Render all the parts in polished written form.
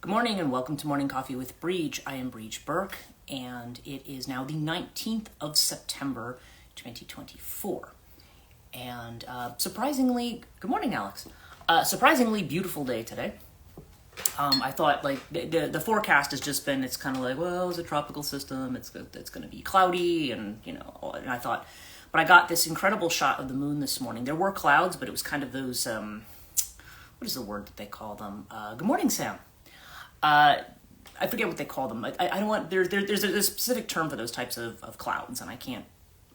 Good morning and welcome to Morning Coffee with Brigid. I am Brigid Burke and it is now the 19th of September 2024. And surprisingly, good morning Alex, surprisingly beautiful day today. I thought like the forecast has just been, it's kind of like, well, it's a tropical system, it's going to be cloudy and and I thought, but I got this incredible shot of the moon this morning. There were clouds, but it was kind of those, what is the word that they call them? Good morning, Sam. I forget what they call them. I don't want, there's a specific term for those types of clouds, and I can't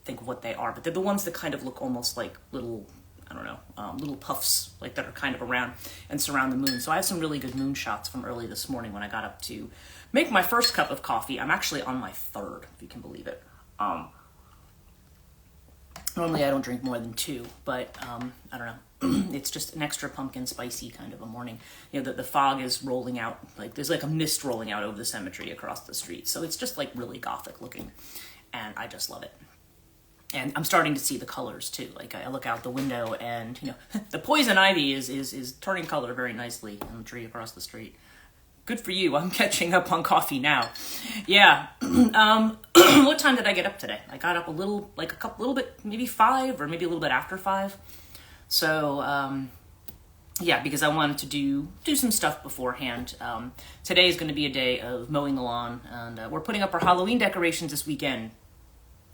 think of what they are, but they're the ones that kind of look almost like little, I don't know, little puffs, like that are kind of around and surround the moon. So I have some really good moon shots from early this morning when I got up to make my first cup of coffee. I'm actually on my third, if you can believe it. Normally I don't drink more than two, but I don't know. It's just an extra pumpkin spicy kind of a morning. The fog is rolling out, like there's like a mist rolling out over the cemetery across the street. So it's just like really gothic looking, and I just love it. And I'm starting to see the colors too. Like I look out the window and the poison ivy is turning color very nicely on the tree across the street. Good for you. I'm catching up on coffee now. Yeah. What time did I get up today? I got up a little bit, maybe 5 or maybe a little bit after 5. So, yeah, because I wanted to do some stuff beforehand. Today is going to be a day of mowing the lawn, and we're putting up our Halloween decorations this weekend.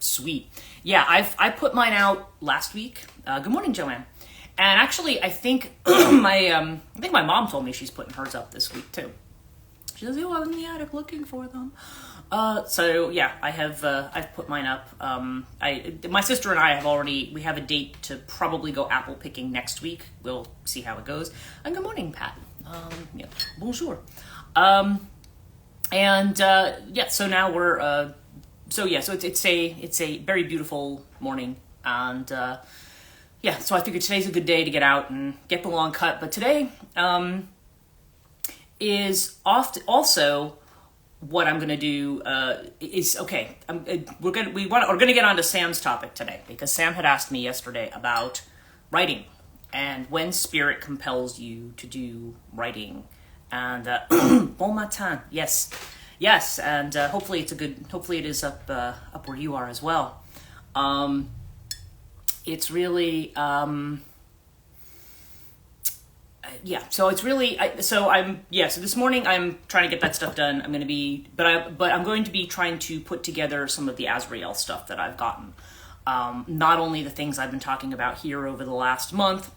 Sweet. Yeah, I put mine out last week. Good morning, Joanne. And actually, I think my mom told me she's putting hers up this week too. She says, "Oh, I was in the attic looking for them." So yeah, I've put mine up. My sister and I we have a date to probably go apple picking next week. We'll see how it goes. And good morning, Pat. Bonjour. So now we're, so it's a very beautiful morning. And, so I figured today's a good day to get out and get the lawn cut. But today, is also what I'm gonna do is okay. We're gonna get on to Sam's topic today, because Sam had asked me yesterday about writing and when spirit compels you to do writing. And bon matin, yes, and hopefully it is up where you are as well. It's really. So this morning I'm trying to get that stuff done. I'm going to be trying to put together some of the Azrael stuff that I've gotten. Not only the things I've been talking about here over the last month,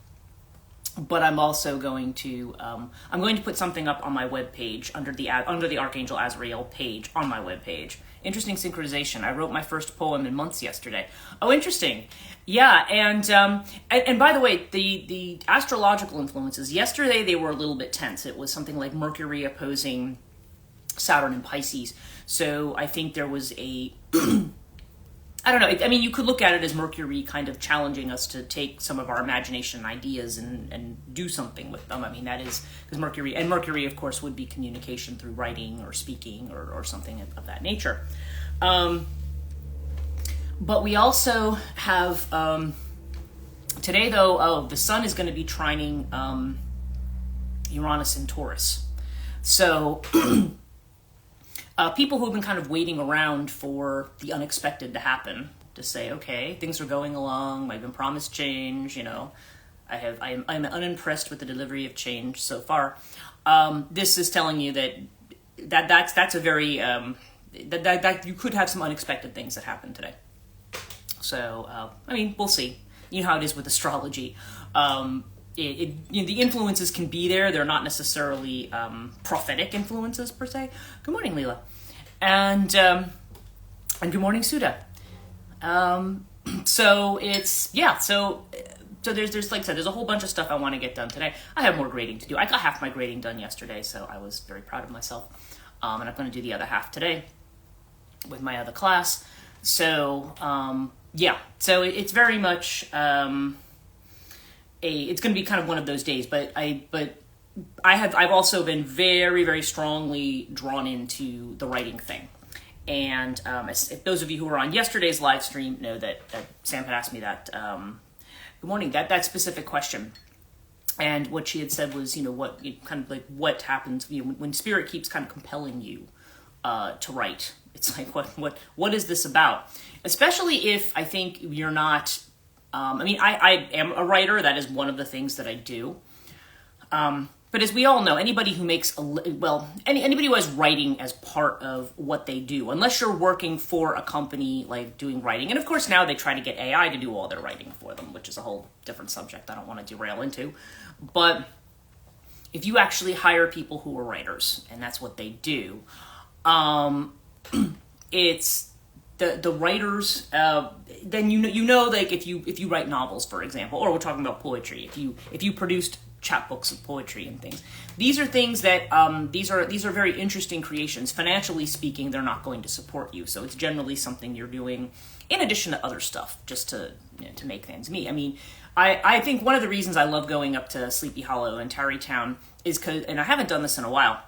but I'm also going to put something up on my webpage under the Archangel Azrael page on my webpage. Interesting synchronization. I wrote my first poem in months yesterday. Oh, interesting. Yeah, and by the way, the astrological influences, yesterday they were a little bit tense. It was something like Mercury opposing Saturn in Pisces. So I think there was a, I don't know, you could look at it as Mercury kind of challenging us to take some of our imagination and ideas and do something with them. That is, because Mercury, of course, would be communication through writing or speaking or something of that nature. But we also have, today though, the sun is going to be trining Uranus in Taurus. So people who've been kind of waiting around for the unexpected to happen, to say, okay, things are going along, I've been promised change, I'm unimpressed with the delivery of change so far. This is telling you that's a very, that you could have some unexpected things that happen today. So, we'll see. You know how it is with astrology. The influences can be there. They're not necessarily prophetic influences per se. Good morning, Leela. And good morning, Suda. So there's like I said, there's a whole bunch of stuff I want to get done today. I have more grading to do. I got half my grading done yesterday, so I was very proud of myself. And I'm going to do the other half today with my other class. So, so it's very much, it's going to be kind of one of those days, but I've also been very, very strongly drawn into the writing thing. And, if those of you who were on yesterday's live stream know that Sam had asked me that, good morning, that specific question. And what she had said was, what kind of like what happens, when spirit keeps kind of compelling you to write. It's like, what is this about? Especially if I think you're not. I am a writer. That is one of the things that I do. But as we all know, anybody who makes anybody who has writing as part of what they do, unless you're working for a company like doing writing, and of course now they try to get AI to do all their writing for them, which is a whole different subject I don't want to derail into. But if you actually hire people who are writers, and that's what they do, it's the writers. Then like if you write novels, for example, or we're talking about poetry, if you produced chapbooks of poetry and things. These are things that these are very interesting creations. Financially speaking, they're not going to support you, so it's generally something you're doing in addition to other stuff, just to make ends meet. I mean, I think one of the reasons I love going up to Sleepy Hollow and Tarrytown is because, and I haven't done this in a while,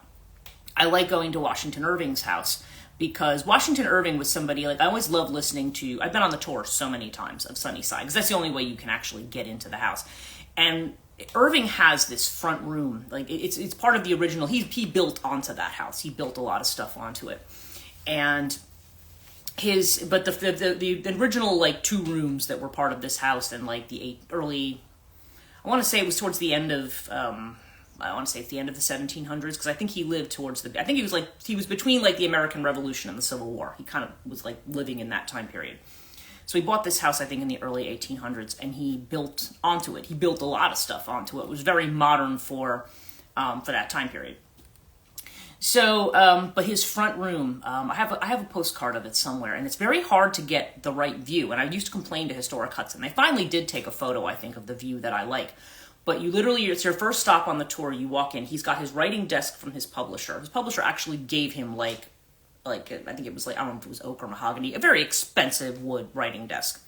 I like going to Washington Irving's house. Because Washington Irving was somebody, like, I always love listening to, I've been on the tour so many times of Sunnyside, because that's the only way you can actually get into the house. And Irving has this front room, like it's part of the original. He built onto that house. He built a lot of stuff onto it, and the original like 2 rooms that were part of this house and like the early, I want to say it was towards the end of I want to say it's the end of the 1700s, because I think he lived towards I think he was between like the American Revolution and the Civil War. He kind of was like living in that time period. So he bought this house, I think, in the early 1800s, and he built onto it. He built a lot of stuff onto it. It was very modern for that time period. So, but his front room, I have a postcard of it somewhere, and it's very hard to get the right view. And I used to complain to Historic Hudson. They finally did take a photo, I think, of the view that I like. But you literally, it's your first stop on the tour. You walk in. He's got his writing desk from his publisher. His publisher actually gave him like I think it was like, I don't know if it was oak or mahogany, a very expensive wood writing desk.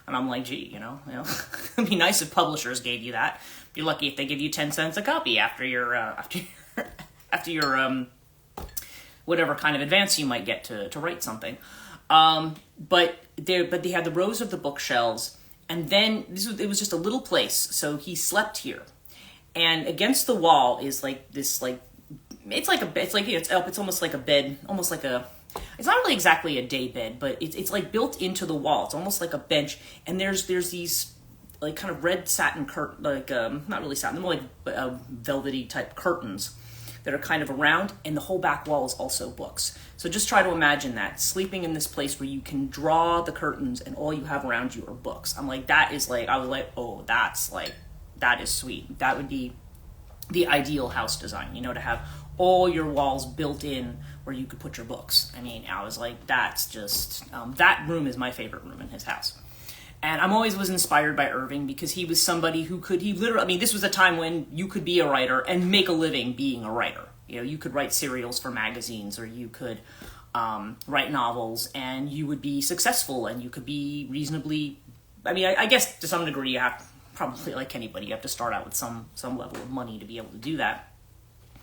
And I'm like, gee, it'd be nice if publishers gave you that. You're lucky if they give you 10 cents a copy after your whatever kind of advance you might get to write something. But they had the rows of the bookshelves, and then it was just a little place. So he slept here, and against the wall is like this like. It's almost like a bed, it's not really exactly a day bed, but it's like built into the wall. It's almost like a bench, and there's these like kind of red satin curtain, like not really satin, more like velvety type curtains that are kind of around, and the whole back wall is also books. So just try to imagine that, sleeping in this place where you can draw the curtains and all you have around you are books. I was like, oh, that is sweet. That would be the ideal house design, to have all your walls built in where you could put your books. I mean, I was like, that's just, that room is my favorite room in his house. And I'm always was inspired by Irving, because he was somebody who this was a time when you could be a writer and make a living being a writer. You could write serials for magazines, or you could write novels, and you would be successful, and you could be reasonably, I guess to some degree you have, probably like anybody, you have to start out with some level of money to be able to do that.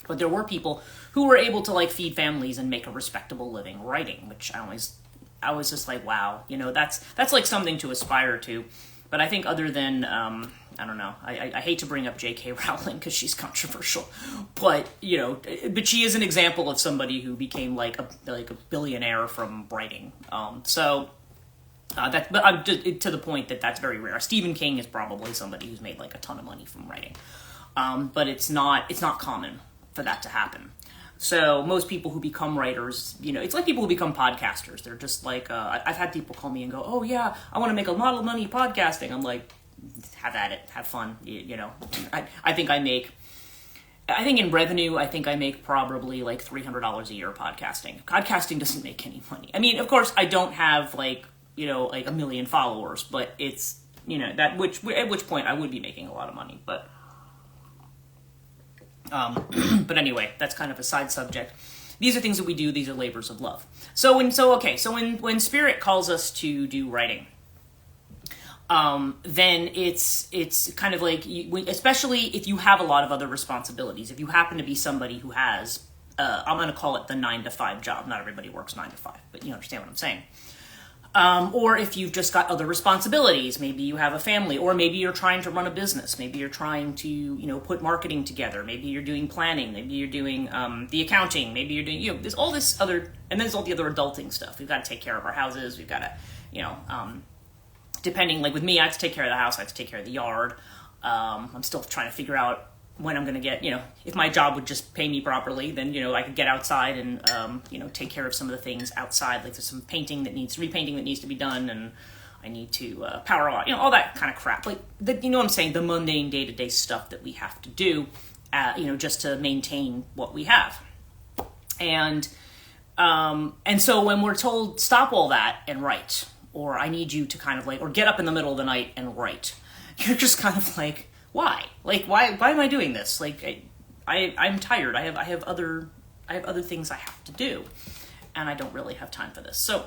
But there were people who were able to like feed families and make a respectable living writing, which I was just like, wow, that's like something to aspire to. But I think other than, I don't know, I hate to bring up J.K. Rowling because she's controversial, but but she is an example of somebody who became like a billionaire from writing. But I'm just, to the point that that's very rare. Stephen King is probably somebody who's made like a ton of money from writing, but it's not common for that to happen. So most people who become writers, it's like people who become podcasters. They're just like, I've had people call me and go, oh yeah, I want to make a lot of money podcasting. I'm like, have at it, have fun. I think in revenue, I make probably like $300 a year podcasting. Podcasting doesn't make any money. I mean, of course, I don't have like a million followers, but it's, at which point I would be making a lot of money, but anyway, that's kind of a side subject. These are things that we do. These are labors of love. So when Spirit calls us to do writing, then it's kind of like, especially if you have a lot of other responsibilities, if you happen to be somebody who has, I'm going to call it the 9 to 5 job. Not everybody works 9 to 5, but you understand what I'm saying. Or if you've just got other responsibilities, maybe you have a family, or maybe you're trying to run a business, maybe you're trying to, put marketing together, maybe you're doing planning, maybe you're doing the accounting, maybe you're doing, there's all this other, and then there's all the other adulting stuff. We've got to take care of our houses, we've got to, depending, like with me, I have to take care of the house, I have to take care of the yard. I'm still trying to figure out when I'm going to get, if my job would just pay me properly, then, I could get outside and, take care of some of the things outside. Like there's some repainting that needs to be done, and I need to power on, all that kind of crap. Like, what I'm saying, the mundane day-to-day stuff that we have to do, just to maintain what we have. And so when we're told, stop all that and write, or I need you to kind of like, or get up in the middle of the night and write, you're just kind of like, why? Like, why am I doing this? Like, I'm tired. I have other things I have to do, and I don't really have time for this. So,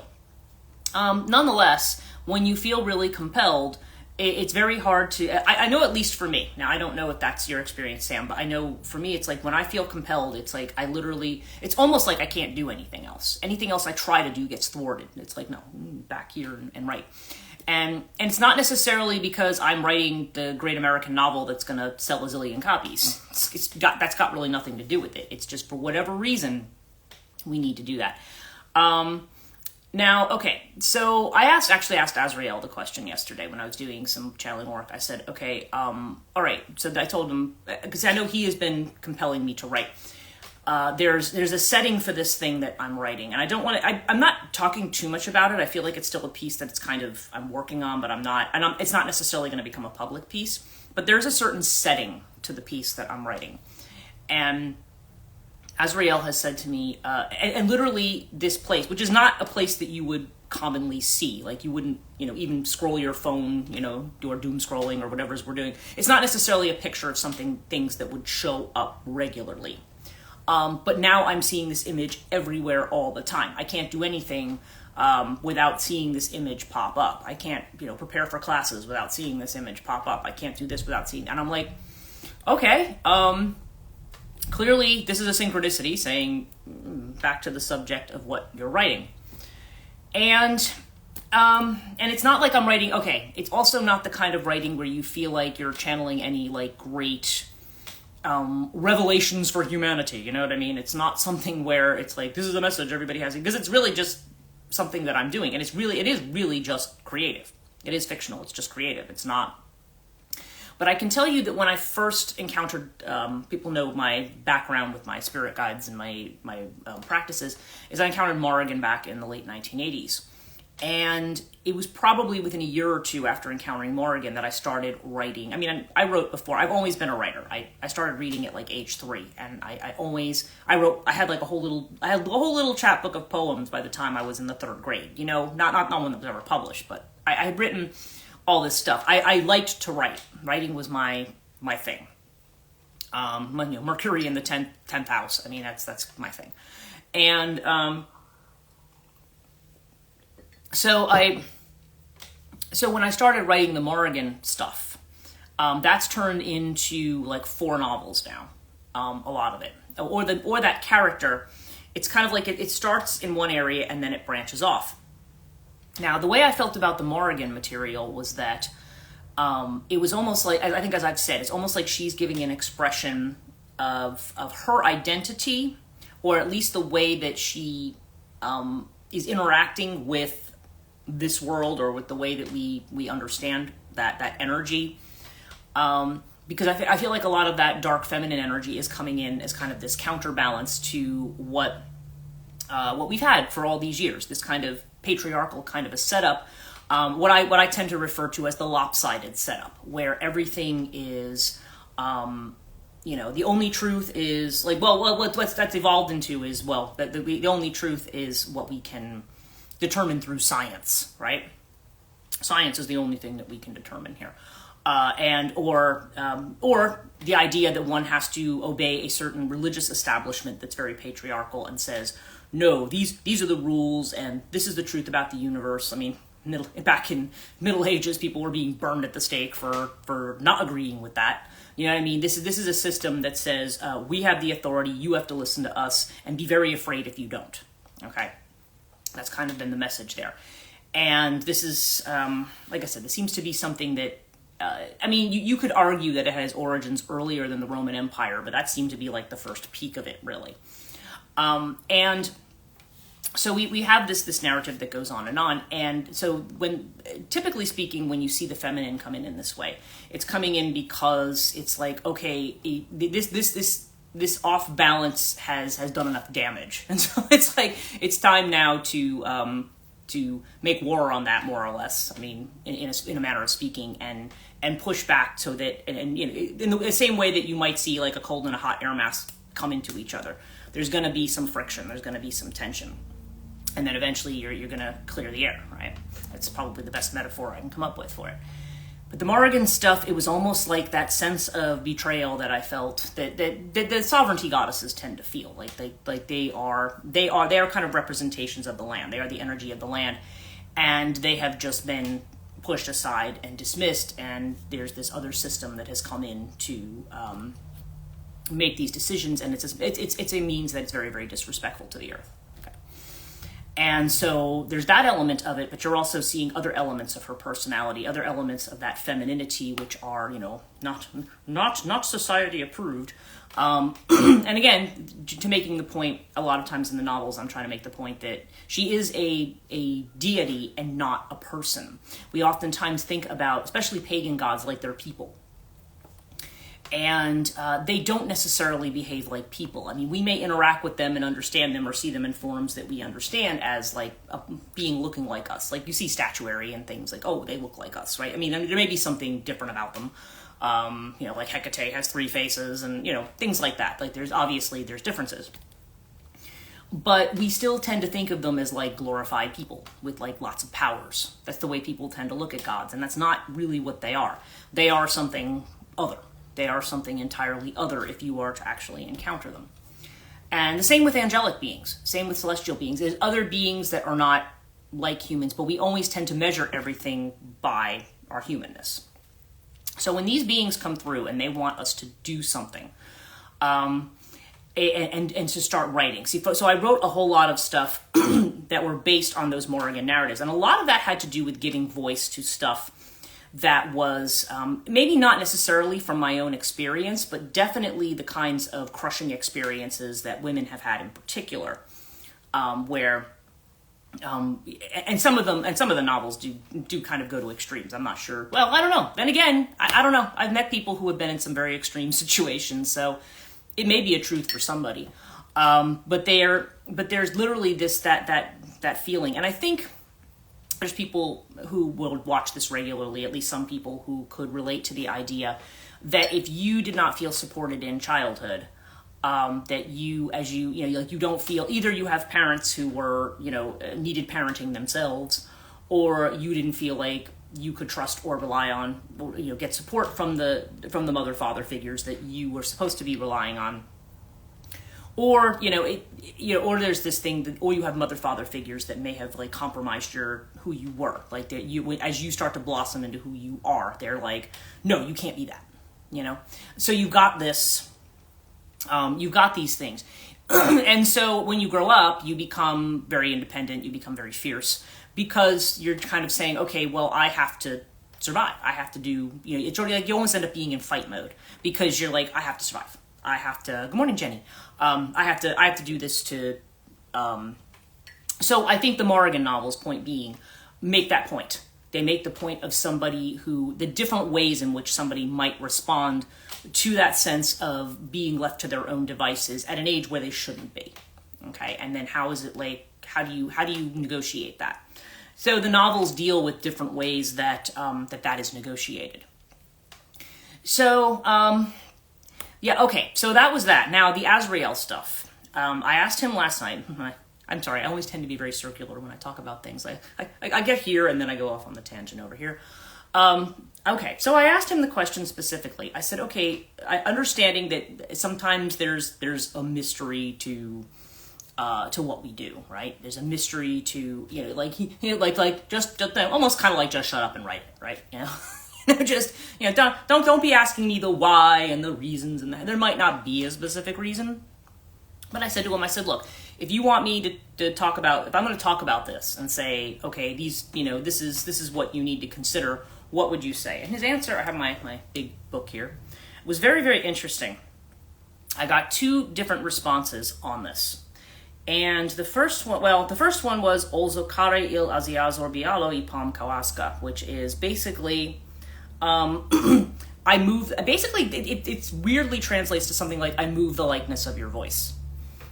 nonetheless, when you feel really compelled, it's very hard to, I know, at least for me, now I don't know if that's your experience, Sam, but I know for me, it's like when I feel compelled, it's like it's almost like I can't do anything else. Anything else I try to do gets thwarted. It's like, no, back here and write. And it's not necessarily because I'm writing the great American novel that's going to sell a zillion copies. That's got really nothing to do with it. It's just for whatever reason, we need to do that. Now, okay, so I actually asked Azrael the question yesterday when I was doing some channeling work. I said, okay, all right. So I told him, because I know he has been compelling me to write. There's a setting for this thing that I'm writing, and I don't want to, I'm not talking too much about it. I feel like it's still a piece that it's kind of, I'm working on, but I'm not, and it's not necessarily going to become a public piece, but there's a certain setting to the piece that I'm writing. And Azrael has said to me, and literally this place, which is not a place that you would commonly see, like you wouldn't, even scroll your phone, do our doom scrolling or whatever we're doing. It's not necessarily a picture of things that would show up regularly. But now I'm seeing this image everywhere all the time. I can't do anything without seeing this image pop up. I can't, prepare for classes without seeing this image pop up. I can't do this without seeing, and I'm like, okay, clearly this is a synchronicity saying back to the subject of what you're writing. And it's not like I'm writing, okay, it's also not the kind of writing where you feel like you're channeling any like great revelations for humanity, you know what I mean? It's not something where it's like, this is a message everybody has, because it's really just something that I'm doing, and it is really just creative. It is fictional, it's just creative, it's not. But I can tell you that when I first encountered, people know my background with my spirit guides and my practices, is I encountered Morrigan back in the late 1980s. And it was probably within a year or two after encountering Morrigan that I started writing. I mean, I wrote before. I've always been a writer. I started reading at like age 3, and I had a whole little chapbook of poems by the time I was in the 3rd grade. Not one that was ever published, but I had written all this stuff. I liked to write. Writing was my thing. Mercury in the 10th house. I mean, that's my thing. And So when I started writing the Morrigan stuff, that's turned into like 4 novels now, a lot of it. Or that character, it's kind of like it starts in one area and then it branches off. Now, the way I felt about the Morrigan material was that it was almost like, I think as I've said, it's almost like she's giving an expression of her identity, or at least the way that she is interacting with this world, or with the way that we understand that energy, because I feel like a lot of that dark feminine energy is coming in as kind of this counterbalance to what we've had for all these years, this kind of patriarchal kind of a setup, what I tend to refer to as the lopsided setup, where everything is the only truth is like, what that's evolved into is, that the only truth is what we can determined through science, right? Science is the only thing that we can determine here, or the idea that one has to obey a certain religious establishment that's very patriarchal and says, no, these are the rules and this is the truth about the universe. I mean, back in Middle Ages, people were being burned at the stake for not agreeing with that. You know what I mean? This is a system that says we have the authority, you have to listen to us, and be very afraid if you don't. Okay. That's kind of been the message there. And this is, like I said, this seems to be something that, I mean, you could argue that it has origins earlier than the Roman Empire, but that seemed to be like the first peak of it, really. And so we have this narrative that goes on. And so when, typically speaking, when you see the feminine come in this way, it's coming in because it's like, okay, this off balance has done enough damage. And so it's like, it's time now to make war on that, more or less. I mean, in a manner of speaking, and push back so that, and you know, in the same way that you might see like a cold and a hot air mass come into each other, there's going to be some friction, there's going to be some tension, and then eventually you're going to clear the air, right? That's probably the best metaphor I can come up with for it. But the Morrigan stuff, it was almost like that sense of betrayal that I felt that the sovereignty goddesses tend to feel like they are kind of representations of the land. They are the energy of the land, and they have just been pushed aside and dismissed. And there's this other system that has come in to make these decisions, and it's a means that it's very, very disrespectful to the earth. And so there's that element of it, but you're also seeing other elements of her personality, other elements of that femininity, which are, you know, not society approved. And again, to making the point, a lot of times in the novels, I'm trying to make the point that she is a deity and not a person. We oftentimes think about, especially pagan gods, like they're people. And they don't necessarily behave like people. I mean, we may interact with them and understand them or see them in forms that we understand as like a being looking like us. Like you see statuary and things like, oh, they look like us, right? I mean, there may be something different about them. You know, like Hecate has 3 faces and, you know, things like that. Like there's differences. But we still tend to think of them as like glorified people with like lots of powers. That's the way people tend to look at gods. And that's not really what they are. They are something other. They are something entirely other if you are to actually encounter them. And the same with angelic beings, same with celestial beings. There's other beings that are not like humans, but we always tend to measure everything by our humanness. So when these beings come through and they want us to do something, and to start writing. See, so I wrote a whole lot of stuff that were based on those Morrigan narratives, and a lot of that had to do with giving voice to stuff that was maybe not necessarily from my own experience, but definitely the kinds of crushing experiences that women have had in particular, where and some of the novels do kind of go to extremes. I'm not sure. Well, I don't know. Then again, I don't know. I've met people who have been in some very extreme situations, so it may be a truth for somebody. But there's literally that feeling, and I think there's people who will watch this regularly, at least some people who could relate to the idea that if you did not feel supported in childhood, that you don't feel, either you have parents who were, you know, needed parenting themselves, or you didn't feel like you could trust or rely on, or, you know, get support from the mother father figures that you were supposed to be relying on. Or, or there's this thing that, or you have mother father figures that may have like compromised who you were, like that as you start to blossom into who you are, they're like, no, you can't be that, you know? So you got this, you got these things. And so when you grow up, you become very independent, you become very fierce, because you're kind of saying, okay, well, I have to survive. I have to do, it's already like you almost end up being in fight mode, because you're like, I have to survive. I have to, good morning, Jenny. I have to do this to, so I think the Morrigan novels, point being, make that point. They make the point of somebody the different ways in which somebody might respond to that sense of being left to their own devices at an age where they shouldn't be. Okay. And then how is it like, how do you negotiate that? So the novels deal with different ways that is negotiated. So, yeah, okay, so that was that. Now, the Azrael stuff. I asked him last night. I'm sorry, I always tend to be very circular when I talk about things. I get here, and then I go off on the tangent over here. Okay, so I asked him the question specifically. I said, okay, understanding that sometimes there's a mystery to what we do, right? There's a mystery to, just almost kind of like just shut up and write it, right? You know? Don't be asking me the why and the reasons, and there might not be a specific reason. But I said to him, I said, look, if you want me to talk about, if I'm going to talk about this and say, okay, these, this is what you need to consider, what would you say? And his answer, I have my big book here, was very, very interesting. I got two different responses on this. And the first one was "Olzo kare il aziazor bialo I pam kawaska," which is basically, I move. Basically, it weirdly translates to something like "I move the likeness of your voice."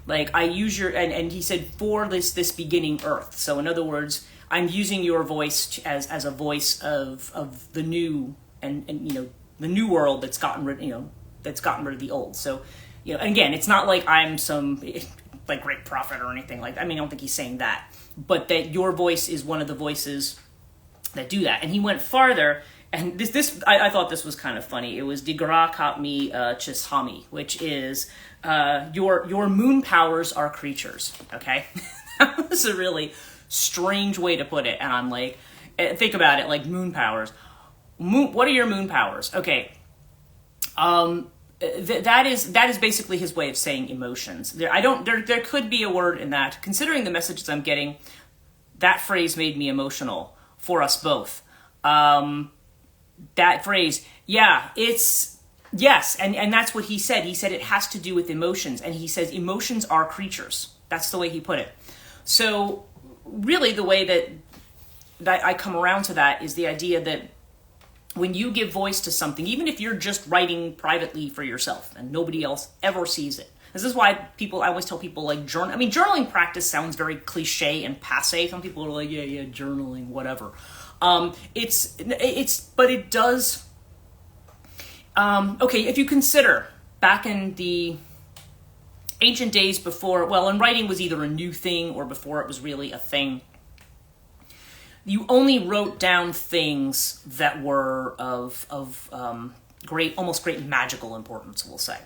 Like I use your, and he said for this beginning Earth. So in other words, I'm using your voice as a voice of the new and the new world that's gotten rid of the old. So and again, it's not like I'm some like great prophet or anything like that. I mean, I don't think he's saying that, but that your voice is one of the voices that do that. And he went farther, and I thought this was kind of funny. It was Digra Kapmi Chisami, which is your moon powers are creatures. Okay, that was a really strange way to put it. And I'm like, think about it, like moon powers. What are your moon powers? Okay. That is basically his way of saying emotions. There could be a word in that. Considering the messages I'm getting, that phrase made me emotional for us both. That phrase, yeah, it's yes, and that's what he said. He said it has to do with emotions, and he says emotions are creatures. That's the way he put it. So really, the way that I come around to that is the idea that when you give voice to something, even if you're just writing privately for yourself and nobody else ever sees it. This is why I always tell people like journal. I mean, journaling practice sounds very cliche and passé. Some people are like, yeah, journaling, whatever. But it does. Okay, if you consider back in the ancient days before, when writing was either a new thing or before it was really a thing, you only wrote down things that were of almost great magical importance, we'll say.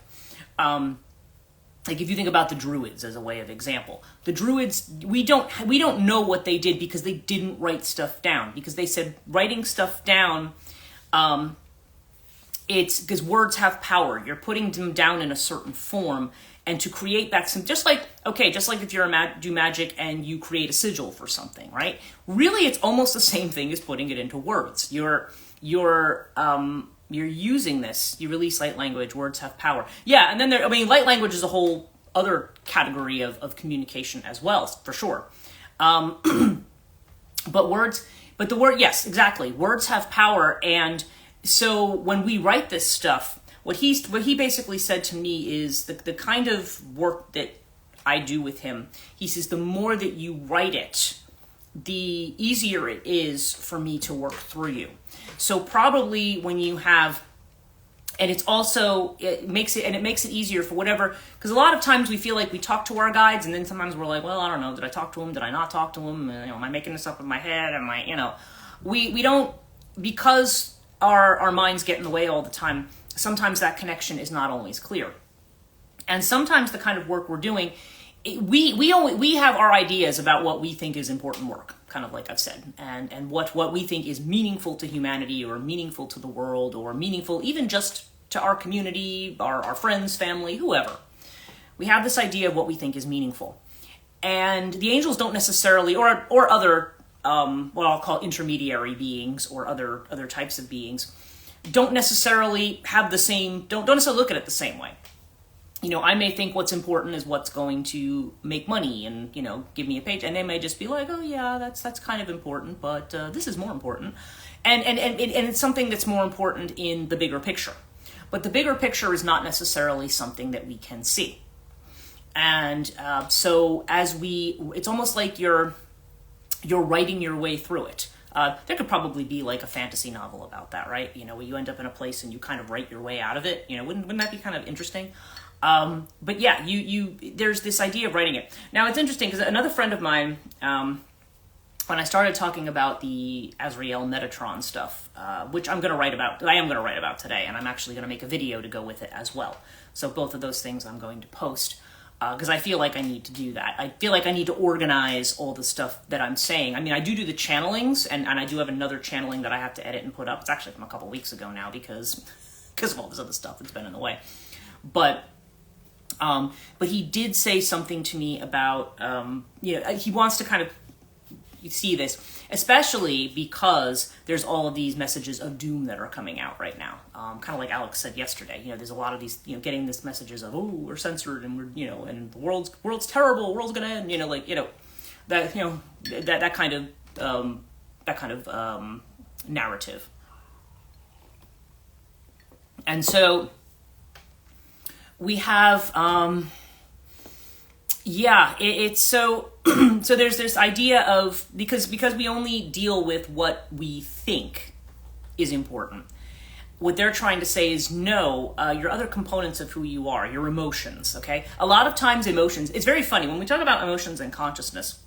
Like if you think about the Druids as a way of example, the Druids, we don't know what they did because they didn't write stuff down, because they said writing stuff down, it's because words have power. You're putting them down in a certain form. And to create that, just like if you're do magic and you create a sigil for something, right? Really, it's almost the same thing as putting it into words. You're using this. You release light language. Words have power. Yeah, and then light language is a whole other category of communication as well, for sure. Yes, exactly. Words have power, and so when we write this stuff. What he basically said to me is the kind of work that I do with him. He says the more that you write it, the easier it is for me to work through you. So probably when you have, and it makes it easier for whatever, because a lot of times we feel like we talk to our guides and then sometimes we're like, well, I don't know, did I talk to him? Did I not talk to him? Am I making this up in my head? We don't, because our minds get in the way all the time. Sometimes that connection is not always clear. And sometimes the kind of work we're doing, we have our ideas about what we think is important work, kind of like I've said, and what we think is meaningful to humanity or meaningful to the world or meaningful even just to our community, our friends, family, whoever. We have this idea of what we think is meaningful. And the angels don't necessarily, or other, what I'll call intermediary beings or other types of beings, don't necessarily have the same, don't necessarily look at it the same way. I may think what's important is what's going to make money and, give me a page. And they may just be like, oh yeah, that's kind of important, but this is more important. And it's something that's more important in the bigger picture. But the bigger picture is not necessarily something that we can see. And so it's almost like you're writing your way through it. There could probably be like a fantasy novel about that, right? Where you end up in a place and you kind of write your way out of it. Wouldn't that be kind of interesting? But yeah, there's this idea of writing it. Now it's interesting because another friend of mine, when I started talking about the Azrael Metatron stuff, which I am going to write about today, and I'm actually going to make a video to go with it as well. So both of those things I'm going to post. Because I feel like I need to do that. I feel like I need to organize all the stuff that I'm saying. I mean, I do the channelings, and I do have another channeling that I have to edit and put up. It's actually from a couple weeks ago now because of all this other stuff that's been in the way. But But he did say something to me about, he wants to kind of see this, especially because there's all of these messages of doom that are coming out right now. Kind of like Alex said yesterday, there's a lot of these, getting this messages of, oh, we're censored and we're, and the world's terrible, world's gonna end, that kind of narrative. And so we have, it's so, so there's this idea of, because we only deal with what we think is important. What they're trying to say is, no, your other components of who you are, your emotions, okay? A lot of times emotions, it's very funny, when we talk about emotions and consciousness,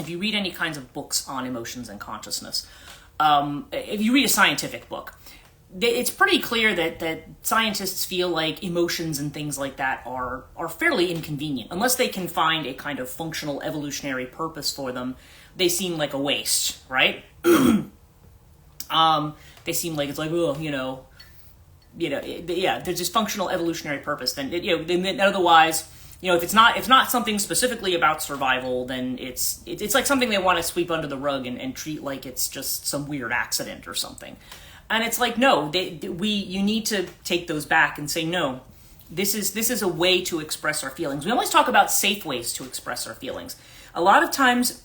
if you read any kinds of books on emotions and consciousness, if you read a scientific book, it's pretty clear that scientists feel like emotions and things like that are fairly inconvenient. Unless they can find a kind of functional evolutionary purpose for them, they seem like a waste, right? They seem like it's like, oh, there's this functional evolutionary purpose. Then, otherwise, if it's not something specifically about survival, then it's like something they want to sweep under the rug and treat like it's just some weird accident or something. And it's like, no, you need to take those back and say, no, this is a way to express our feelings. We always talk about safe ways to express our feelings. A lot of times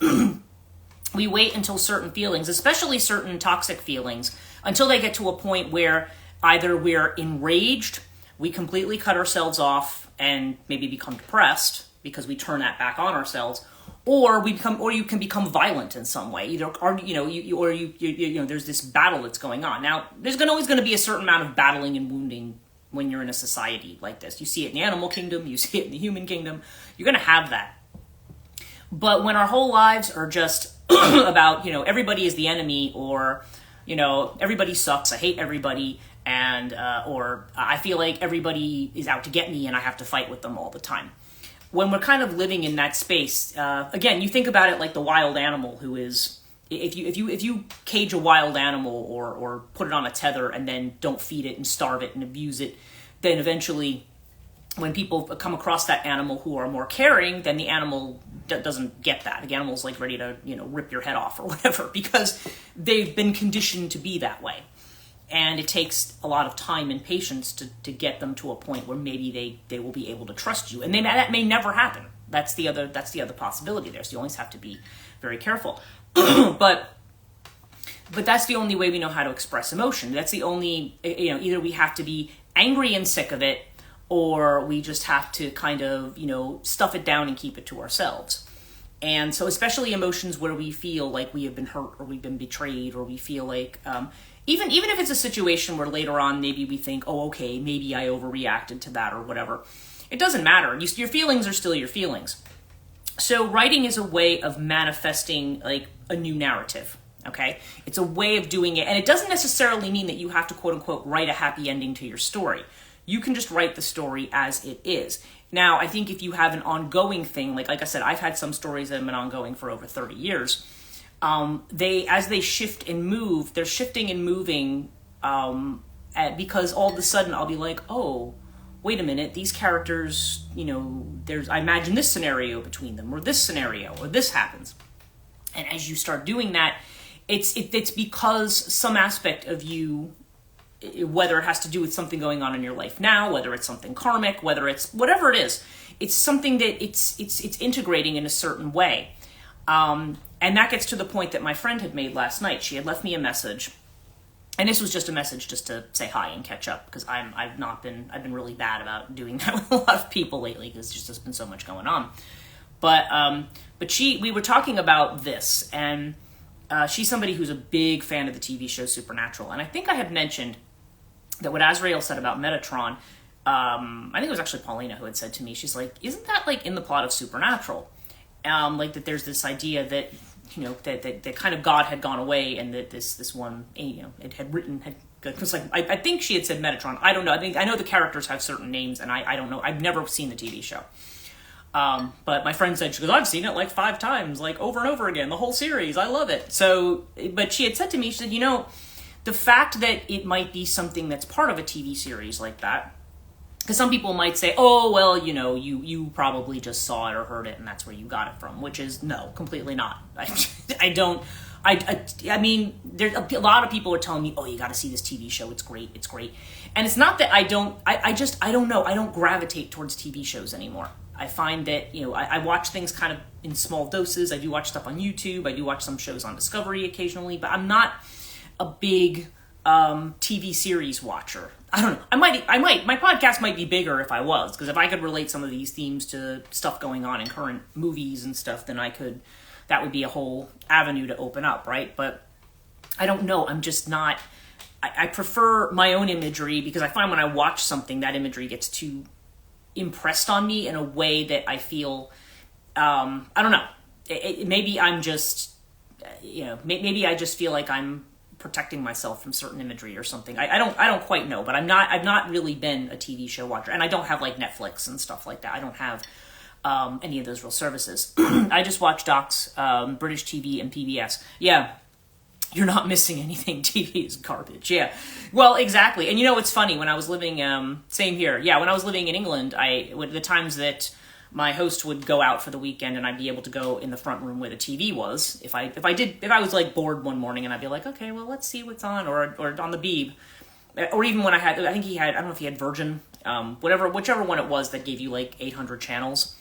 we wait until certain feelings, especially certain toxic feelings, until they get to a point where either we're enraged, we completely cut ourselves off and maybe become depressed because we turn that back on ourselves, or you can become violent in some way. There's this battle that's going on. Now, there's always going to be a certain amount of battling and wounding when you're in a society like this. You see it in the animal kingdom, you see it in the human kingdom. You're going to have that. But when our whole lives are just about, everybody is the enemy, or, everybody sucks, I hate everybody, and or I feel like everybody is out to get me and I have to fight with them all the time. When we're kind of living in that space, again, you think about it like the wild animal who is, if you cage a wild animal or put it on a tether and then don't feed it and starve it and abuse it, then eventually when people come across that animal who are more caring, then the animal doesn't get that. The animal's like ready to, rip your head off or whatever, because they've been conditioned to be that way. And it takes a lot of time and patience to get them to a point where maybe they will be able to trust you. And that may never happen. That's the other possibility there. So you always have to be very careful. But that's the only way we know how to express emotion. That's the only, either we have to be angry and sick of it, or we just have to kind of, stuff it down and keep it to ourselves. And so especially emotions where we feel like we have been hurt or we've been betrayed, or we feel like, even if it's a situation where later on maybe we think, oh, okay, maybe I overreacted to that or whatever. It doesn't matter. Your feelings are still your feelings. So writing is a way of manifesting like a new narrative, okay? It's a way of doing it. And it doesn't necessarily mean that you have to, quote unquote, write a happy ending to your story. You can just write the story as it is. Now, I think if you have an ongoing thing, like I said, I've had some stories that have been ongoing for over 30 years. As they shift and move, they're shifting and moving because all of a sudden I'll be like, oh, wait a minute, these characters, I imagine this scenario between them, or this scenario, or this happens. And as you start doing that, it's because some aspect of you, whether it has to do with something going on in your life now, whether it's something karmic, whether it's whatever it is, it's something that it's integrating in a certain way. And that gets to the point that my friend had made last night. She had left me a message, and this was just a message just to say hi and catch up, because I've been really bad about doing that with a lot of people lately, because there's just been so much going on. But we were talking about this, and she's somebody who's a big fan of the TV show Supernatural, and I think I had mentioned that what Azrael said about Metatron, I think it was actually Paulina who had said to me, she's like, isn't that like in the plot of Supernatural? Like that there's this idea that, that kind of God had gone away, and that this one, it had because like, I think she had said Metatron. I don't know. I know the characters have certain names, and I don't know. I've never seen the TV show. But my friend said, she goes, I've seen it like 5 times, like over and over again, the whole series. I love it. So, but she had said to me, she said, the fact that it might be something that's part of a TV series like that because some people might say, oh, well, you probably just saw it or heard it and that's where you got it from, which is no, completely not. I mean, there's a lot of people are telling me, oh, you got to see this TV show. It's great. It's great. And it's not that I don't know. I don't gravitate towards TV shows anymore. I find that, I watch things kind of in small doses. I do watch stuff on YouTube. I do watch some shows on Discovery occasionally, but I'm not a big TV series watcher. I don't know. I might. My podcast might be bigger if I was, because if I could relate some of these themes to stuff going on in current movies and stuff, then that would be a whole avenue to open up, right? But I don't know. I'm just not. I prefer my own imagery, because I find when I watch something, that imagery gets too impressed on me in a way that I feel, I don't know. Maybe I'm just, maybe I just feel like I'm protecting myself from certain imagery or something. I don't quite know, but I've not really been a TV show watcher, and I don't have like Netflix and stuff like that. I don't have any of those real services. I just watch docs, British TV and PBS. Yeah. You're not missing anything. TV is garbage. Yeah. Well, exactly. And it's funny, when I was living, same here. Yeah. When I was living in England, the times that my host would go out for the weekend and I'd be able to go in the front room where the TV was. If I was like bored one morning, and I'd be like, okay, well, let's see what's on, or on the Beeb. Or even when I don't know if he had Virgin, whichever one it was that gave you like 800 channels.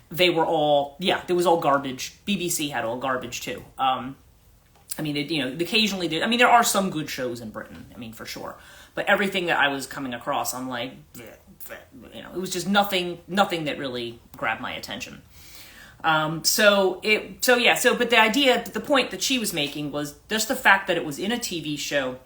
They were all, it was all garbage. BBC had all garbage too. I mean, occasionally there are some good shows in Britain, for sure. But everything that I was coming across, I'm like, it was just nothing that really grabbed my attention. But the point that she was making was just the fact that it was in a TV show.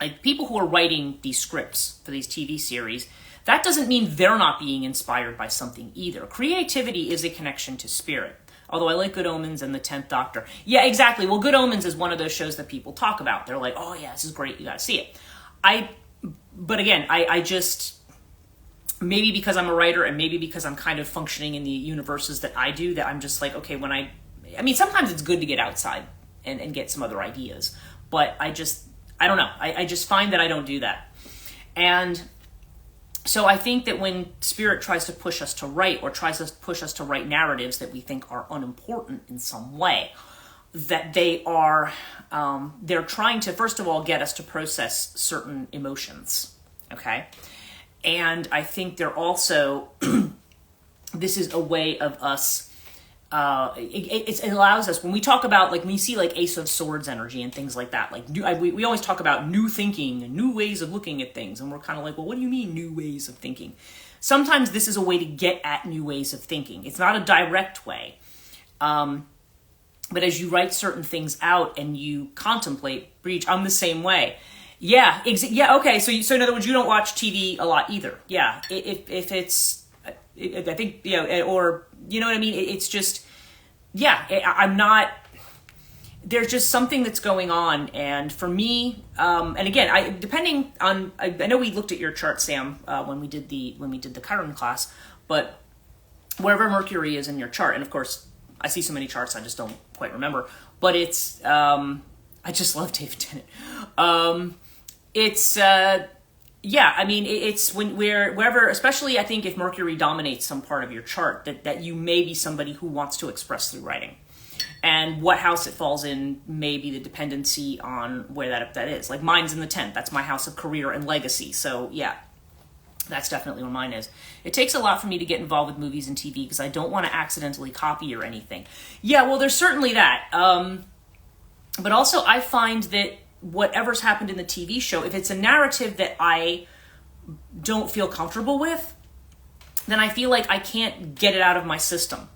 Like, people who are writing these scripts for these TV series, that doesn't mean they're not being inspired by something either. Creativity is a connection to spirit. Although I like Good Omens and The 10th Doctor. Yeah, exactly. Well, Good Omens is one of those shows that people talk about. They're like, oh yeah, this is great, you gotta see it. But again, I just, maybe because I'm a writer and maybe because I'm kind of functioning in the universes that I do, that I'm just like, okay, sometimes it's good to get outside and get some other ideas. But I don't know. I just find that I don't do that. And so I think that when Spirit tries to push us to write, or tries to push us to write narratives that we think are unimportant in some way, that they're trying to, first of all, get us to process certain emotions, okay? And I think they're also, this is a way of us, it allows us, when we talk about, like, when you see like Ace of Swords energy and things like that, like we always talk about new thinking and new ways of looking at things, and we're kind of like, well, what do you mean new ways of thinking? Sometimes this is a way to get at new ways of thinking. It's not a direct way, but as you write certain things out and you contemplate, Breach, I'm the same way. Yeah, okay. So in other words, you don't watch TV a lot either. Yeah, if it's, I think, or you know what I mean. It's just, I'm not. There's just something that's going on, and for me, and again, depending on, I know we looked at your chart, Sam, when we did the Chiron class, but wherever Mercury is in your chart, and of course, I see so many charts, I just don't quite remember. But it's, I just love David Tennant. It's wherever, especially I think if Mercury dominates some part of your chart, that you may be somebody who wants to express through writing. And what house it falls in may be the dependency on where that is. Like, mine's in the 10th. That's my house of career and legacy. So yeah, that's definitely where mine is. It takes a lot for me to get involved with movies and TV because I don't want to accidentally copy or anything. Yeah, well, there's certainly that. But also I find that whatever's happened in the TV show, if it's a narrative that I don't feel comfortable with, then I feel like I can't get it out of my system.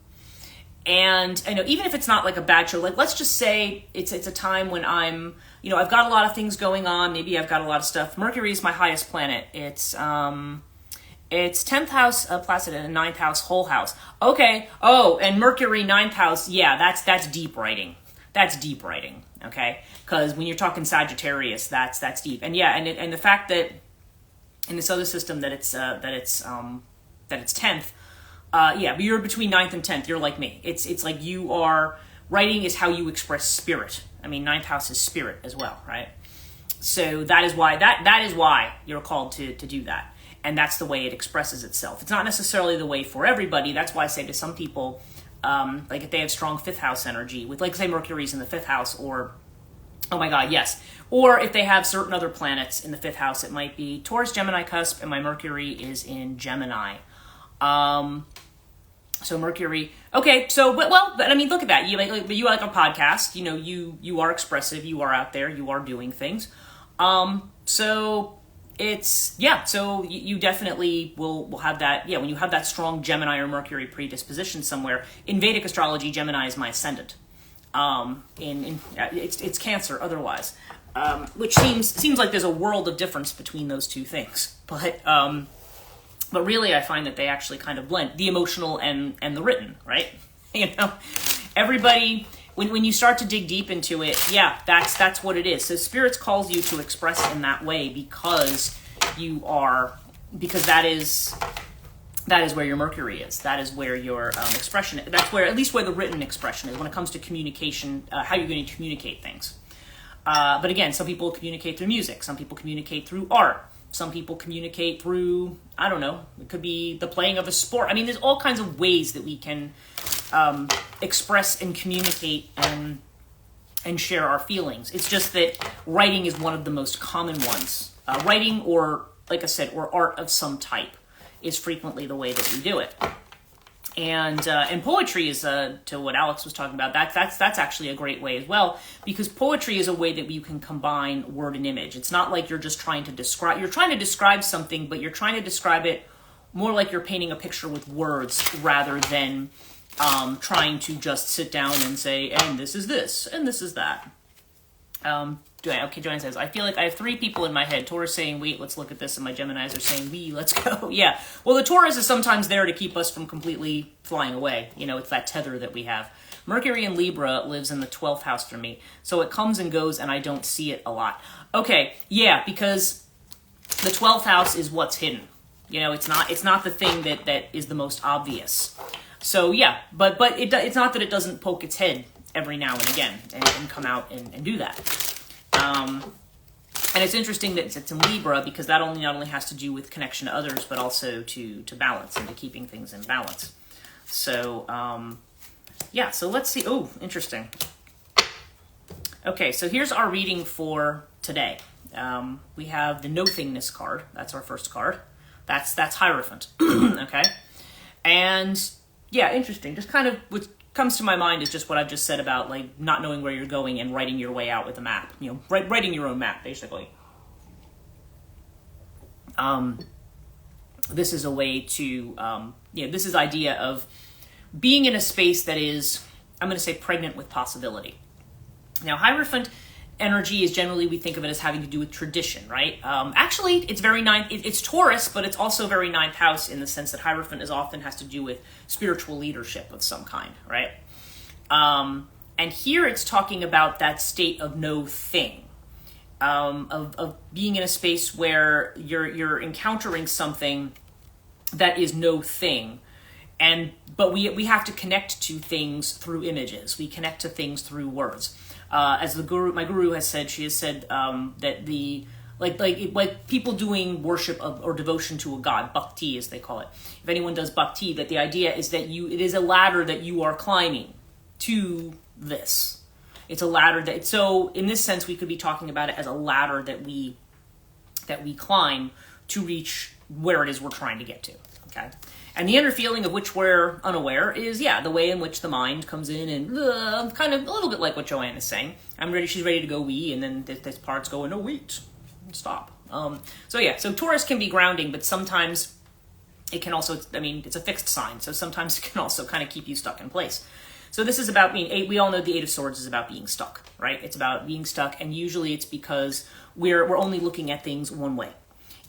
And I know, even if it's not like a bad show, like let's just say it's a time when I'm, I've got a lot of things going on. Maybe I've got a lot of stuff. Mercury is my highest planet. It's 10th house Placid and 9th house whole house. Okay. Oh, and Mercury 9th house. Yeah, that's deep writing. That's deep writing. Okay. Because when you're talking Sagittarius, that's deep. And yeah, and the fact that in this other system that it's 10th, but you're between 9th and 10th. You're like me. It's like you are, writing is how you express spirit. I mean, 9th house is spirit as well, right? So that is why you're called to do that. and that's the way it expresses itself. It's not necessarily the way for everybody. That's why I say to some people, like if they have strong fifth house energy with, like, say, Mercury's in the fifth house, or, oh my God, yes. Or if they have certain other planets in the fifth house, it might be Taurus, Gemini cusp, and my Mercury is in Gemini. So Mercury, okay, so, but I mean, look at that. You like a podcast, you are expressive, you are out there, you are doing things. So it's, yeah, so you definitely will have that, yeah, when you have that strong Gemini or Mercury predisposition somewhere. In Vedic astrology, Gemini is my ascendant. It's Cancer otherwise, which seems like there's a world of difference between those two things. But really, I find that they actually kind of blend, the emotional and the written, right? Everybody, when you start to dig deep into it, yeah, that's what it is. So Spirits calls you to express in that way because that is where your Mercury is. That is where your expression, that's where, at least where the written expression is when it comes to communication, how you're going to communicate things. But again, some people communicate through music. Some people communicate through art. Some people communicate through, I don't know, it could be the playing of a sport. I mean, there's all kinds of ways that we can express and communicate and share our feelings. It's just that writing is one of the most common ones. Writing, or, like I said, or art of some type is frequently the way that we do it. And poetry is, to what Alex was talking about, that's actually a great way as well, because poetry is a way that you can combine word and image. It's not like you're just trying to describe something, but you're trying to describe it more like you're painting a picture with words rather than trying to just sit down and say, and this is this, and this is that. Okay, Joanne says, I feel like I have three people in my head. Taurus saying, wait, let's look at this, and my Geminis are saying, let's go. Yeah, well, the Taurus is sometimes there to keep us from completely flying away. It's that tether that we have. Mercury in Libra lives in the 12th house for me, so it comes and goes, and I don't see it a lot. Okay, yeah, because the 12th house is what's hidden. It's not the thing that is the most obvious. So, yeah, but it's not that it doesn't poke its head every now and again and come out and do that. And it's interesting that it's in Libra, because that not only has to do with connection to others, but also to balance and to keeping things in balance. So, yeah, so let's see. Oh, interesting. Okay, so here's our reading for today. We have the Nothingness card. That's our first card. That's Hierophant. Okay? And, yeah, interesting. Just kind of what comes to my mind is just what I've just said about, like, not knowing where you're going and writing your way out with a map. Writing your own map, basically. This is a way to, this is idea of being in a space that is, I'm going to say, pregnant with possibility. Now, Hierophant energy is generally, we think of it as having to do with tradition, right? Actually, it's very it's Taurus, but it's also very ninth house in the sense that Hierophant often has to do with spiritual leadership of some kind, right? And here it's talking about that state of no thing, of being in a space where you're encountering something that is no thing, but we have to connect to things through images. We connect to things through words. As my guru has said, she has said that the like people doing worship of or devotion to a god, bhakti as they call it. If anyone does bhakti, that the idea is that it is a ladder that you are climbing to this. It's a ladder so in this sense we could be talking about it as a ladder that we climb to reach where it is we're trying to get to. Okay. And the inner feeling of which we're unaware is, the way in which the mind comes in and kind of a little bit like what Joanne is saying. She's ready to go wee, and then this part's going, no, wait, stop. So Taurus can be grounding, but sometimes it can also, it's a fixed sign, so sometimes it can also kind of keep you stuck in place. So this is about we all know the Eight of Swords is about being stuck, right? It's about being stuck, and usually it's because we're only looking at things one way.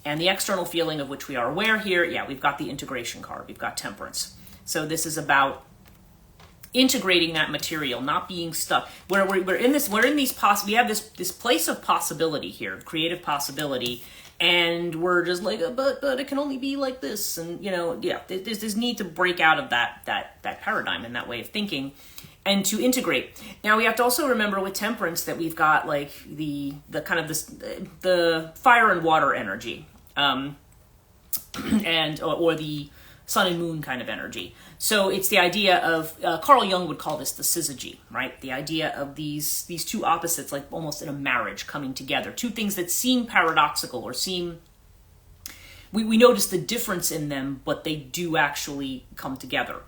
And the external feeling of which we are aware here, we've got the integration card. We've got Temperance. So this is about integrating that material, not being stuck. We have this place of possibility here, creative possibility, and we're just like, but it can only be like this, and there's this need to break out of that paradigm and that way of thinking, and to integrate. Now we have to also remember with Temperance that we've got like the kind of the fire and water energy. and or the sun and moon kind of energy. So it's the idea of, Carl Jung would call this the syzygy, right? The idea of these two opposites, like almost in a marriage, coming together. Two things that seem paradoxical or seem, we notice the difference in them, but they do actually come together.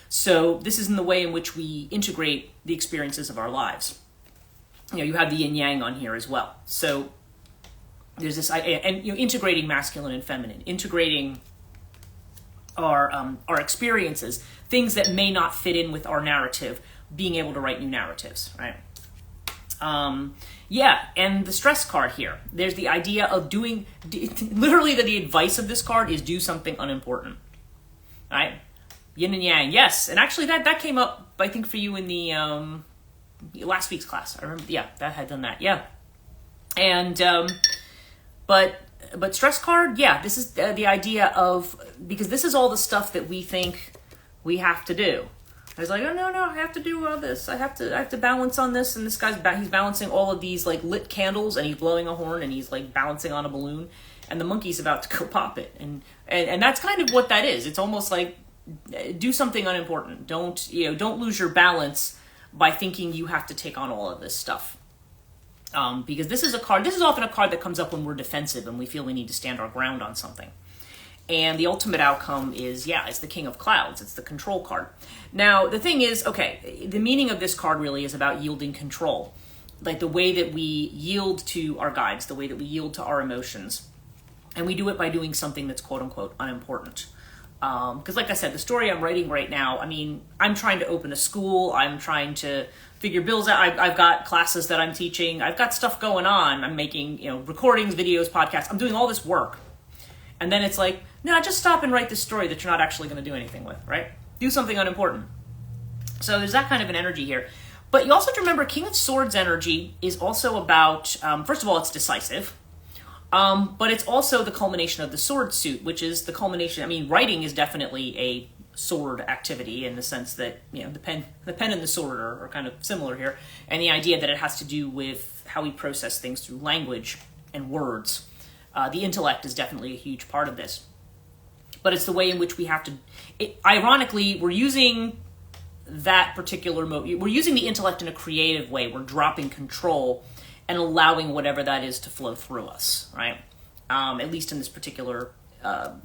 So this is in the way in which we integrate the experiences of our lives. You have the yin yang on here as well. So there's this, and integrating masculine and feminine, integrating our experiences, things that may not fit in with our narrative, being able to write new narratives, right? And the stress card here. There's the idea of doing, literally the advice of this card is do something unimportant, right? Yin and yang, yes. And actually that came up, I think, for you in the last week's class. I remember, that had done that, And, but stress card, this is the idea of, because this is all the stuff that we think we have to do. I was like, oh no, I have to do all this. I have to balance on this, and this guy's he's balancing all of these like lit candles, and he's blowing a horn, and he's like balancing on a balloon, and the monkey's about to go pop it, and that's kind of what that is. It's almost like do something unimportant. Don't lose your balance by thinking you have to take on all of this stuff. Because this is often a card that comes up when we're defensive and we feel we need to stand our ground on something. And the ultimate outcome is, it's the King of Clouds. It's the control card. Now, the thing is, the meaning of this card really is about yielding control. Like the way that we yield to our guides, the way that we yield to our emotions. And we do it by doing something that's quote-unquote unimportant. Because like I said, the story I'm writing right now, I'm trying to open a school. I'm trying to figure bills out. I've got classes that I'm teaching. I've got stuff going on. I'm making, recordings, videos, podcasts. I'm doing all this work. And then it's like, no, just stop and write this story that you're not actually going to do anything with, right? Do something unimportant. So there's that kind of an energy here. But you also have to remember, King of Swords energy is also about, first of all, it's decisive. But it's also the culmination of the sword suit, which is the culmination. Writing is definitely a sword activity in the sense that, the pen and the sword are kind of similar here. And the idea that it has to do with how we process things through language and words. The intellect is definitely a huge part of this. But it's the way in which we have to, ironically, we're using that particular we're using the intellect in a creative way. We're dropping control and allowing whatever that is to flow through us, right? At least in this particular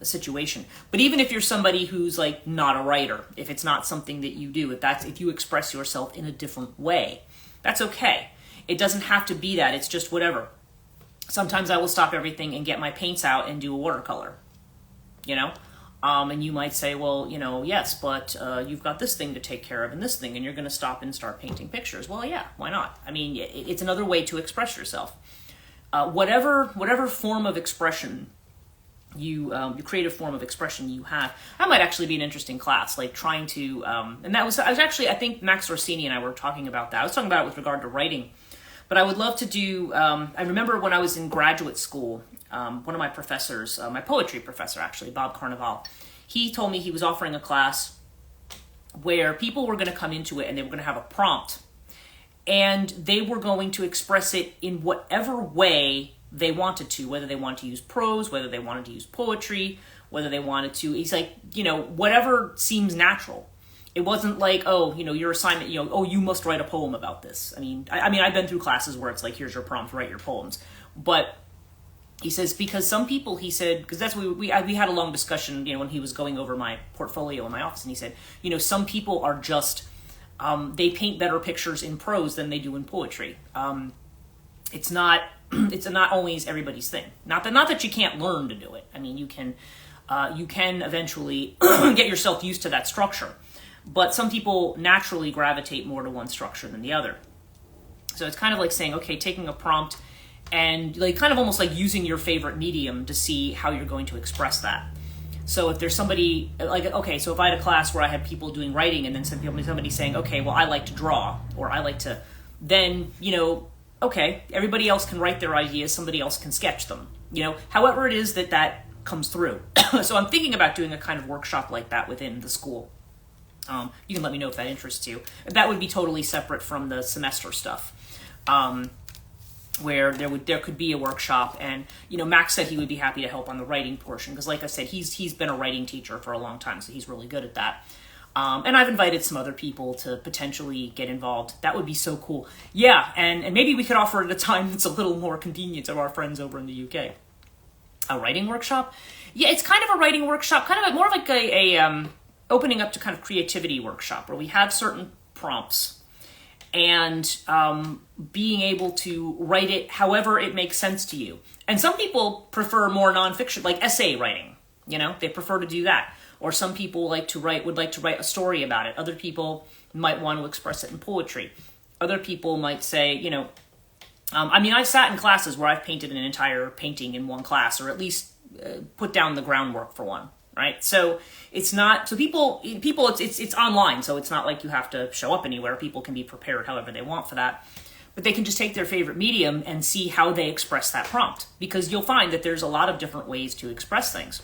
situation. But even if you're somebody who's like not a writer, if it's not something that you do, if you express yourself in a different way, that's okay. It doesn't have to be that. It's just whatever. Sometimes I will stop everything and get my paints out and do a watercolor, And you might say, well, yes, but you've got this thing to take care of and this thing, and you're going to stop and start painting pictures. Well, yeah, why not? It's another way to express yourself. Whatever form of expression your creative form of expression you have, that might actually be an interesting class, like trying to, and I was actually, I think Max Orsini and I were talking about that. I was talking about it with regard to writing, but I would love to do, I remember when I was in graduate school, one of my professors, my poetry professor actually, Bob Carnival, he told me he was offering a class where people were going to come into it and they were going to have a prompt, and they were going to express it in whatever way they wanted to, whether they wanted to use prose, whether they wanted to use poetry, whether they wanted to, he's like, whatever seems natural. It wasn't like, your assignment, you must write a poem about this. I've been through classes where it's like, here's your prompt, write your poems. But he says, because some people, he said, because that's what we had a long discussion, when he was going over my portfolio in my office, and he said, some people are just, they paint better pictures in prose than they do in poetry. It's not always everybody's thing. Not that you can't learn to do it. You can eventually get yourself used to that structure. But some people naturally gravitate more to one structure than the other. So it's kind of like saying, okay, taking a prompt and like kind of almost like using your favorite medium to see how you're going to express that. So if there's somebody like, okay, so if I had a class where I had people doing writing and then somebody saying, okay, well, I like to draw, or I like to, then, okay, everybody else can write their ideas, somebody else can sketch them, however it is that comes through. So I'm thinking about doing a kind of workshop like that within the school. You can let me know if that interests you. That would be totally separate from the semester stuff. where there could be a workshop. And Max said he would be happy to help on the writing portion, because like I said, he's been a writing teacher for a long time, so he's really good at that. And I've invited some other people to potentially get involved. That would be so cool. Yeah, and maybe we could offer it at a time that's a little more convenient to our friends over in the UK. A writing workshop? Yeah, it's kind of a writing workshop, kind of more like a opening up to kind of creativity workshop, where we have certain prompts and being able to write it however it makes sense to you. And some people prefer more nonfiction, like essay writing. They prefer to do that. Or some people would like to write a story about it. Other people might want to express it in poetry. Other people might say, I've sat in classes where I've painted an entire painting in one class, or at least put down the groundwork for one, right? So it's not, so people, it's online, so it's not like you have to show up anywhere. People can be prepared however they want for that. But they can just take their favorite medium and see how they express that prompt, because you'll find that there's a lot of different ways to express things.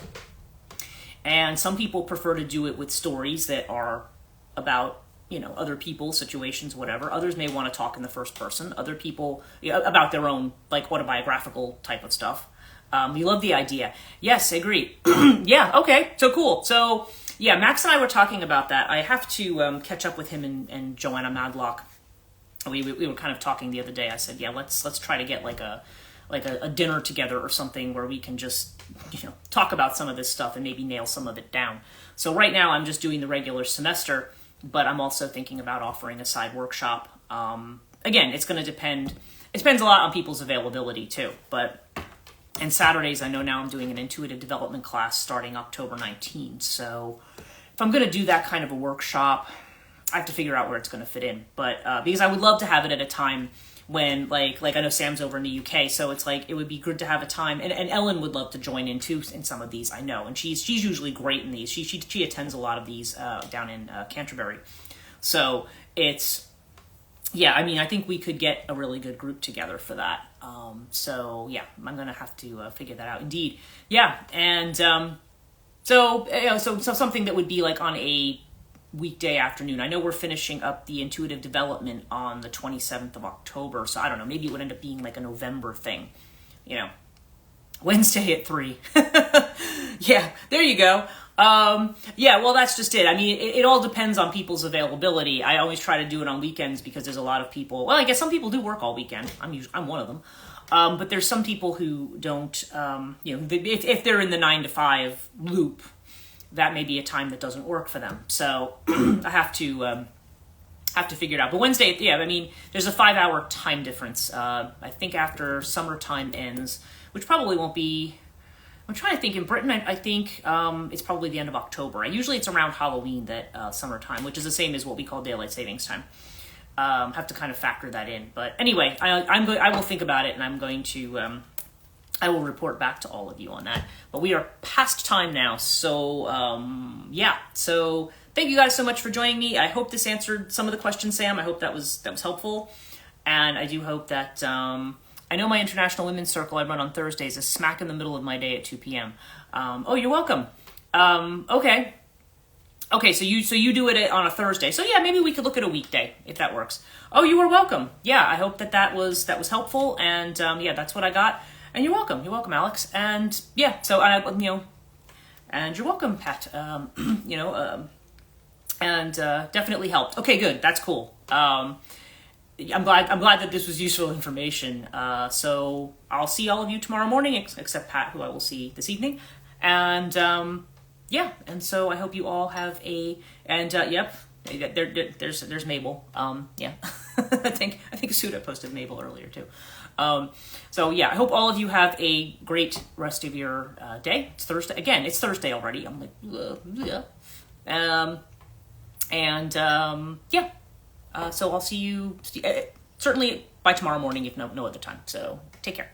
And some people prefer to do it with stories that are about, other people, situations, whatever. Others may want to talk in the first person. Other people, about their own, like, autobiographical type of stuff. We love the idea. Yes, I agree. Yeah, okay, so cool. So, yeah, Max and I were talking about that. I have to catch up with him and Joanna Madlock. We were kind of talking the other day. I said, yeah, let's try to get like a dinner together or something where we can just talk about some of this stuff and maybe nail some of it down. So right now I'm just doing the regular semester, but I'm also thinking about offering a side workshop. Again, it's going to depend. It depends a lot on people's availability too. And Saturdays, I know now I'm doing an intuitive development class starting October 19th. So if I'm going to do that kind of a workshop, I have to figure out where it's going to fit in. But because I would love to have it at a time when, like I know Sam's over in the UK, so it's like it would be good to have a time, and Ellen would love to join in too in some of these, I know, and she's usually great in these. She attends a lot of these down in Canterbury, so it's, yeah, I think we could get a really good group together for that. So yeah, I'm gonna have to figure that out. Indeed, yeah, and so something that would be like on a weekday afternoon. I know we're finishing up the intuitive development on the 27th of October, so I don't know, maybe it would end up being like a November thing, Wednesday at 3. Yeah, there you go. Yeah, well, that's just it. It all depends on people's availability. I always try to do it on weekends because there's a lot of people, well, I guess some people do work all weekend. I'm one of them. But there's some people who don't, if they're in the 9 to 5 loop, that may be a time that doesn't work for them. So I have to figure it out. But Wednesday, yeah, there's a 5-hour time difference. I think after summertime ends, which probably won't be, I'm trying to think, in Britain, I think it's probably the end of October. Usually it's around Halloween that summertime, which is the same as what we call daylight savings time. Have to kind of factor that in. But anyway, I will think about it, and I'm going to, I will report back to all of you on that. But we are past time now, so yeah. So thank you guys so much for joining me. I hope this answered some of the questions, Sam. I hope that was helpful, and I do hope that I know my International Women's Circle I run on Thursdays is smack in the middle of my day at 2 p.m. Oh, you're welcome. Okay, so you do it on a Thursday. So yeah, maybe we could look at a weekday if that works. Oh, you are welcome. Yeah, I hope that was helpful, and yeah, that's what I got. And you're welcome. You're welcome, Alex. And yeah, so and you're welcome, Pat. And definitely helped. Okay, good. That's cool. I'm glad that this was useful information. So I'll see all of you tomorrow morning, except Pat, who I will see this evening. And yeah, and so I hope you all have yep. There's Mabel. Yeah, I think Suda posted Mabel earlier too. So yeah, I hope all of you have a great rest of your day. It's Thursday again. It's Thursday already. I'm like, yeah. Yeah. So I'll see you certainly by tomorrow morning, if no other time. So take care.